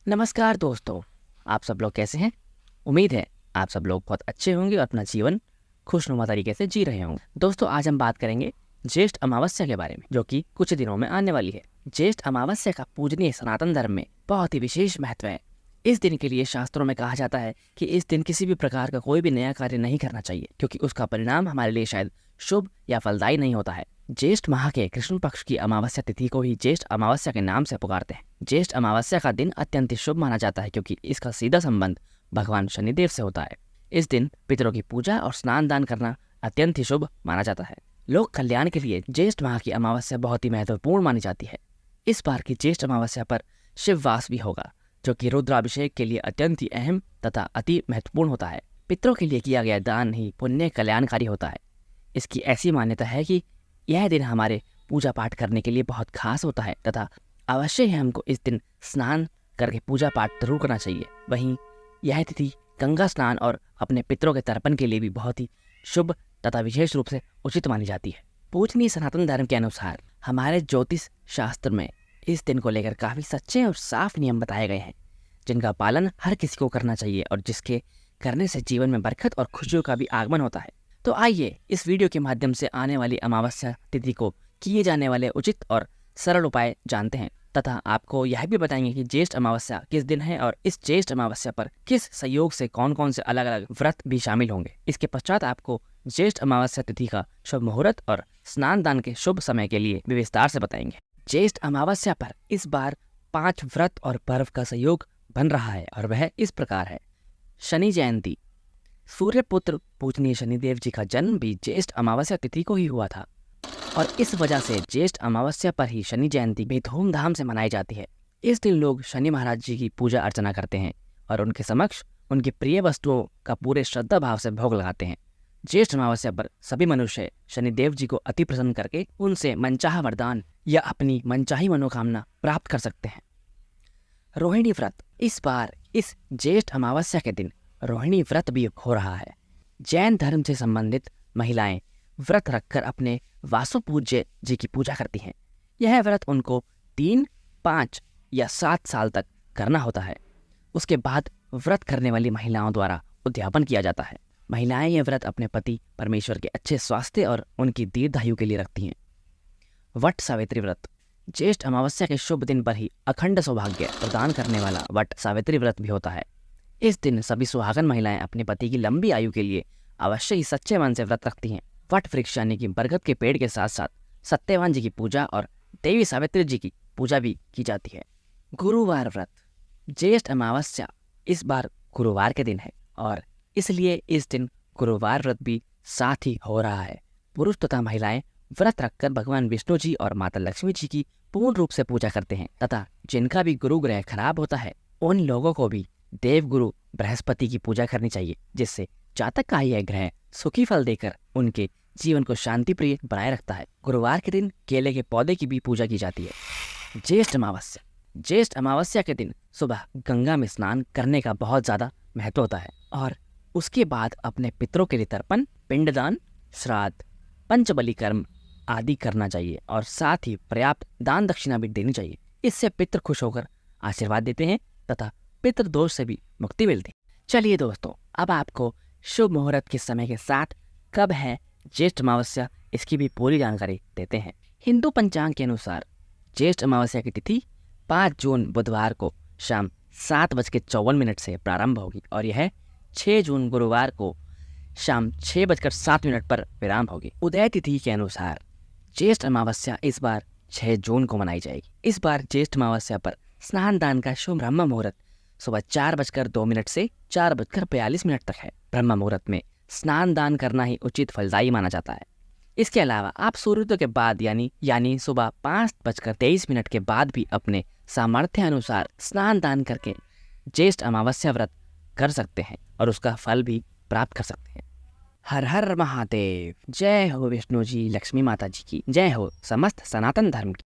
नमस्कार दोस्तों, आप सब लोग कैसे हैं? उम्मीद है आप सब लोग बहुत अच्छे होंगे और अपना जीवन खुशनुमा तरीके से जी रहे होंगे। दोस्तों, आज हम बात करेंगे ज्येष्ठ अमावस्या के बारे में, जो कि कुछ दिनों में आने वाली है। ज्येष्ठ अमावस्या का पूजनीय सनातन धर्म में बहुत ही विशेष महत्व है। इस दिन के लिए शास्त्रों में कहा जाता है कि इस दिन किसी भी प्रकार का कोई भी नया कार्य नहीं करना चाहिए, क्योंकि उसका परिणाम हमारे लिए शायद शुभ या फलदायी नहीं होता है। ज्येष्ठ माह के कृष्ण पक्ष की अमावस्या तिथि को ही ज्येष्ठ अमावस्या के नाम से पुकारते हैं। ज्येष्ठ अमावस्या का दिन अत्यंत शुभ माना जाता है, क्योंकि इसका सीधा संबंध भगवान शनिदेव से होता है। इस दिन पितरों की पूजा और स्नान दान करना अत्यंत ही शुभ माना जाता है। लोक कल्याण के लिए ज्येष्ठ माह की अमावस्या बहुत ही महत्वपूर्ण मानी जाती है। इस बार की ज्येष्ठ अमावस्या पर शिववास भी होगा, जो कि रुद्राभिषेक के लिए अत्यंत ही अहम तथा अति महत्वपूर्ण होता है। पितरों के लिए किया गया दान ही पुण्य कल्याणकारी होता है। इसकी ऐसी मान्यता है कि यह दिन हमारे पूजा पाठ करने के लिए बहुत खास होता है तथा अवश्य ही हमको इस दिन स्नान करके पूजा पाठ जरूर करना चाहिए। वहीं यह तिथि गंगा स्नान और अपने पितरों के तर्पण के लिए भी बहुत ही शुभ तथा विशेष रूप से उचित मानी जाती है। पूजनीय सनातन धर्म के अनुसार हमारे ज्योतिष शास्त्र में इस दिन को लेकर काफी सच्चे और साफ नियम बताए गए हैं, जिनका पालन हर किसी को करना चाहिए और जिसके करने से जीवन में बरकत और खुशियों का भी आगमन होता है। तो आइए इस वीडियो के माध्यम से आने वाली अमावस्या तिथि को किए जाने वाले उचित और सरल उपाय जानते हैं, तथा आपको यह भी बताएंगे कि ज्येष्ठ अमावस्या किस दिन है और इस ज्येष्ठ अमावस्या पर किस संयोग से कौन कौन से अलग अलग व्रत भी शामिल होंगे। इसके पश्चात आपको ज्येष्ठ अमावस्या तिथि का शुभ मुहूर्त और स्नान दान के शुभ समय के लिए भी विस्तार से बताएंगे। ज्येष्ठ अमावस्या पर इस बार 5 व्रत और पर्व का संयोग बन रहा है और वह इस प्रकार है। शनि जयंती। सूर्यपुत्र पूजनीय शनिदेव जी का जन्म भी ज्येष्ठ अमावस्या तिथि को ही हुआ था और इस वजह से ज्येष्ठ अमावस्या पर ही शनि जयंती भी धूमधाम से मनाई जाती है। इस दिन लोग शनि महाराज जी की पूजा अर्चना करते हैं और उनके समक्ष उनकी प्रिय वस्तुओं का पूरे श्रद्धा भाव से भोग लगाते हैं। ज्येष्ठ अमावस्या पर सभी मनुष्य शनिदेव जी को अति प्रसन्न करके उनसे मनचाहा वरदान या अपनी मनचाही मनोकामना प्राप्त कर सकते हैं। रोहिणी व्रत। इस बार इस ज्येष्ठ अमावस्या के दिन रोहिणी व्रत भी हो रहा है। जैन धर्म से संबंधित महिलाएं व्रत रखकर अपने वासुपूज्य जी की पूजा करती हैं। यह व्रत उनको 3, 5 या 7 साल तक करना होता है। उसके बाद व्रत करने वाली महिलाओं द्वारा उद्यापन किया जाता है। महिलाएं यह व्रत अपने पति परमेश्वर के अच्छे स्वास्थ्य और उनकी दीर्घायु के लिए रखती हैं। वट सावित्री व्रत। ज्येष्ठ अमावस्या के शुभ दिन पर ही अखंड सौभाग्य प्रदान करने वाला वट सावित्री व्रत भी होता है। इस दिन सभी सुहागन महिलाएं अपने पति की लंबी आयु के लिए अवश्य ही सच्चे मन से व्रत रखती हैं। वट वृक्ष यानी कि बरगद के पेड़ के साथ साथ सत्यवान जी की पूजा और देवी सावित्री जी की पूजा भी की जाती है। गुरुवार व्रत। ज्येष्ठ अमावस्या इस बार गुरुवार के दिन है और इसलिए इस दिन गुरुवार व्रत भी साथ ही हो रहा है। पुरुष तथा महिलाएं व्रत रखकर भगवान विष्णु जी और माता लक्ष्मी जी की पूर्ण रूप से पूजा करते हैं तथा जिनका भी गुरु ग्रह खराब होता है उन लोगों को भी देवगुरु बृहस्पति की पूजा करनी चाहिए, जिससे जातक का यह ग्रह सुखी फल देकर उनके जीवन को शांति प्रिय बनाए रखता है। गुरुवार के दिन केले के पौधे की भी पूजा की जाती है। ज्येष्ठ अमावस्या। ज्येष्ठ अमावस्या के दिन सुबह गंगा में स्नान करने का बहुत ज्यादा महत्व होता है और उसके बाद अपने पितरों के लिए तर्पण, पिंडदान, श्राद्ध, पंचबली कर्म आदि करना चाहिए और साथ ही पर्याप्त दान दक्षिणा भी देनी चाहिए। इससे पितर खुश होकर आशीर्वाद देते हैं तथा पितृ दोष से भी मुक्ति मिलती है। चलिए दोस्तों, अब आपको शुभ मुहूर्त के समय के साथ कब है ज्येष्ठ अमावस्या, इसकी भी पूरी जानकारी देते हैं। हिंदू पंचांग के अनुसार ज्येष्ठ अमावस्या की तिथि 5 जून बुधवार को शाम 7:54 से प्रारंभ होगी और यह 6 जून गुरुवार को शाम 6:07 पर विराम होगी। उदय तिथि के अनुसार ज्येष्ठ अमावस्या इस बार 6 जून को मनाई जाएगी। इस बार ज्येष्ठ अमावस्या पर स्नान दान का शुभ ब्रह्म मुहूर्त सुबह 4:02 से 4:42 तक है। ब्रह्म मुहूर्त में स्नान दान करना ही उचित फलदायी माना जाता है। इसके अलावा आप सूर्योदय के बाद यानी सुबह 5:23 के बाद भी अपने सामर्थ्य अनुसार स्नान दान करके ज्येष्ठ अमावस्या व्रत कर सकते हैं और उसका फल भी प्राप्त कर सकते हैं। हर हर महादेव। जय हो विष्णु जी, लक्ष्मी माता जी की जय हो, समस्त सनातन धर्म की।